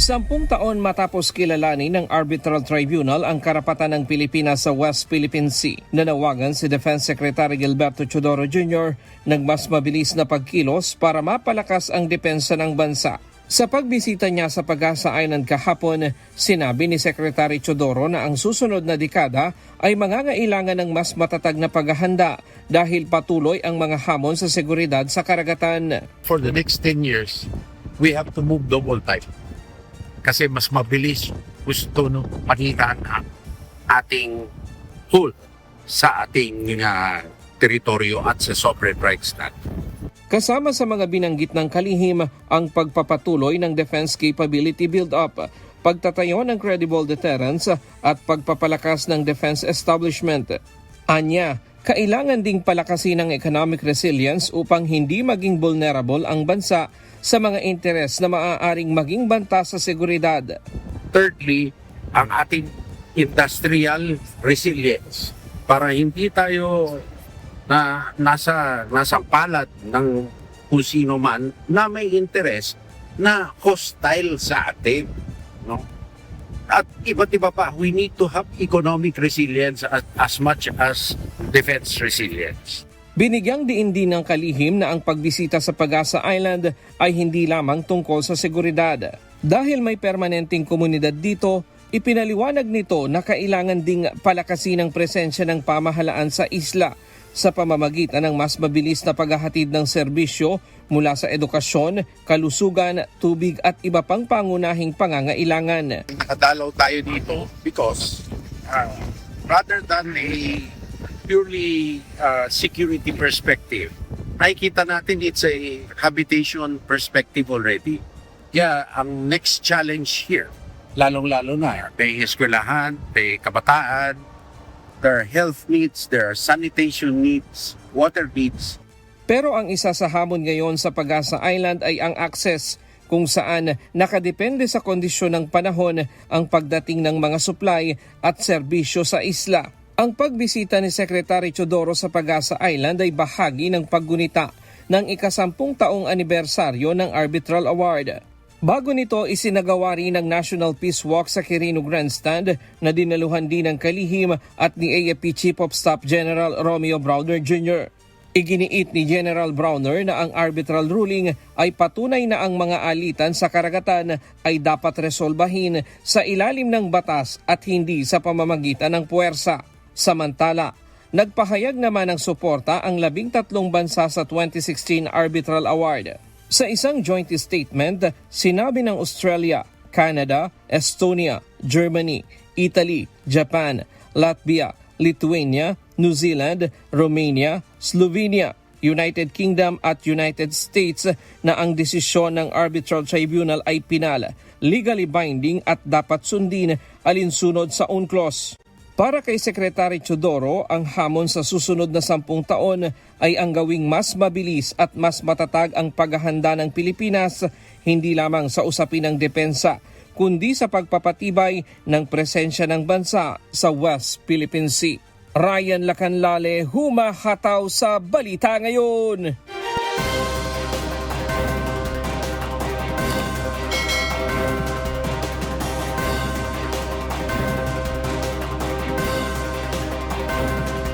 10 taon matapos kilalanin ng Arbitral Tribunal ang karapatan ng Pilipinas sa West Philippine Sea, nanawagan si Defense Secretary Gilberto Teodoro Jr. ng mas mabilis na pagkilos para mapalakas ang depensa ng bansa. Sa pagbisita niya sa Pag-asa Island kahapon, sinabi ni Secretary Teodoro na ang susunod na dekada ay mangangailangan ng mas matatag na paghahanda dahil patuloy ang mga hamon sa seguridad sa karagatan. For the next 10 years, we have to move double time. Kasi mas mabilis gusto makita ang ating hold sa ating teritoryo at sa sovereign rights natin. Kasama sa mga binanggit ng kalihim ang pagpapatuloy ng defense capability build-up, pagtatayo ng credible deterrence at pagpapalakas ng defense establishment. Anya, kailangan ding palakasin ang economic resilience upang hindi maging vulnerable ang bansa sa mga interes na maaaring maging banta sa seguridad. Thirdly, ang ating industrial resilience para hindi tayo na nasa palad ng kung sino man na may interes na hostile sa atin, no? At iba't iba pa, we need to have economic resilience as much as defense resilience. Binigyang diin din ng kalihim na ang pagbisita sa Pag-asa Island ay hindi lamang tungkol sa seguridad. Dahil may permanenteng komunidad dito, ipinaliwanag nito na kailangan ding palakasin ang presensya ng pamahalaan sa isla sa pamamagitan ng mas mabilis na paghahatid ng serbisyo mula sa edukasyon, kalusugan, tubig at iba pang pangunahing pangangailangan. Nakadalaw tayo dito because rather than a purely security perspective, nakikita natin it's a habitation perspective already. Yeah, ang next challenge here, lalong-lalo na, may eskwelahan, may kabataan, there are health needs, there are sanitation needs, water needs. Pero ang isa sa hamon ngayon sa Pag-asa Island ay ang access, kung saan nakadepende sa kondisyon ng panahon ang pagdating ng mga supply at serbisyo sa isla. Ang pagbisita ni Secretary Teodoro sa Pag-asa Island ay bahagi ng paggunita ng ika-10 taong anibersaryo ng Arbitral Award. Bago nito, isinagawa rin ng National Peace Walk sa Quirino Grandstand na dinaluhan din ng kalihim at ni AFP Chief of Staff General Romeo Browner Jr. Iginiit ni General Browner na ang arbitral ruling ay patunay na ang mga alitan sa karagatan ay dapat resolbahin sa ilalim ng batas at hindi sa pamamagitan ng puwersa. Samantala, nagpahayag naman ng suporta ang 13 bansa sa 2016 Arbitral Award. Sa isang joint statement, sinabi ng Australia, Canada, Estonia, Germany, Italy, Japan, Latvia, Lithuania, New Zealand, Romania, Slovenia, United Kingdom at United States na ang desisyon ng Arbitral Tribunal ay pinal, legally binding at dapat sundin alinsunod sa UNCLOS. Para kay Secretary Teodoro, ang hamon sa susunod na 10 taon ay ang gawing mas mabilis at mas matatag ang paghahanda ng Pilipinas, hindi lamang sa usapin ng depensa, kundi sa pagpapatibay ng presensya ng bansa sa West Philippine Sea. Ryan Lacanlale, humahataw sa Balita Ngayon.